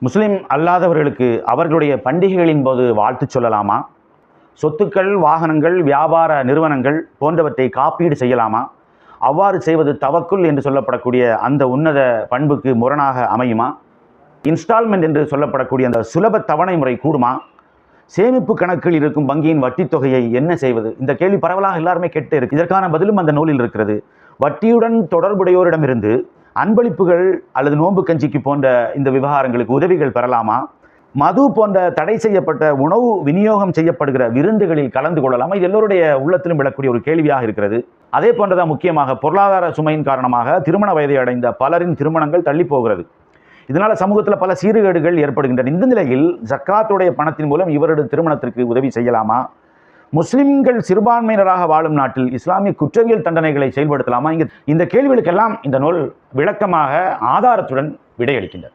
முஸ்லிம் அல்லாதவர்களுக்கு அவர்களுடைய பண்டிகைகளின் போது வாழ்த்து சொல்லலாமா? சொத்துக்கள், வாகனங்கள், வியாபார நிறுவனங்கள் போன்றவற்றை காப்பீடு செய்யலாமா? அவ்வாறு செய்வது தவக்குல் என்று சொல்லப்படக்கூடிய அந்த உன்னத பண்புக்கு முரணாக அமையுமா? இன்ஸ்டால்மெண்ட் என்று சொல்லப்படக்கூடிய அந்த சுலப தவணை முறை கூடுமா? சேமிப்பு கணக்கில் இருக்கும் வங்கியின் வட்டி தொகையை என்ன செய்வது? இந்த கேள்வி பரவலாக எல்லாருமே கேட்டு இருக்கு. இதற்கான பதிலும் அந்த நூலில் இருக்கிறது. வட்டியுடன் தொடர்புடையோரிடமிருந்து அன்பளிப்புகள் அல்லது நோன்பு கஞ்சிக்கு போன்ற இந்த விவகாரங்களுக்கு உதவிகள் பெறலாமா? மது போன்ற தடை செய்யப்பட்ட உணவு விநியோகம் செய்யப்படுகிற விருந்துகளில் கலந்து கொள்ளலாமா? இது எல்லோருடைய உள்ளத்திலும் விடக்கூடிய ஒரு கேள்வியாக இருக்கிறது. அதே போன்றதான் முக்கியமாக பொருளாதார சுமையின் காரணமாக திருமண வயதை அடைந்த பலரின் திருமணங்கள் தள்ளி போகிறது. இதனால் சமூகத்தில் பல சீர்கேடுகள் ஏற்படுகின்றன. இந்த நிலையில் ஜக்காத்துடைய பணத்தின் மூலம் இவருடைய திருமணத்திற்கு உதவி செய்யலாமா? முஸ்லிம்கள் சிறுபான்மையினராக வாழும் நாட்டில் இஸ்லாமிய குற்றவியல் தண்டனைகளை செயல்படுத்தலாமா? இந்த கேள்விகளுக்கெல்லாம் இந்த நூல் விளக்கமாக ஆதாரத்துடன் விடையளிக்கின்றது.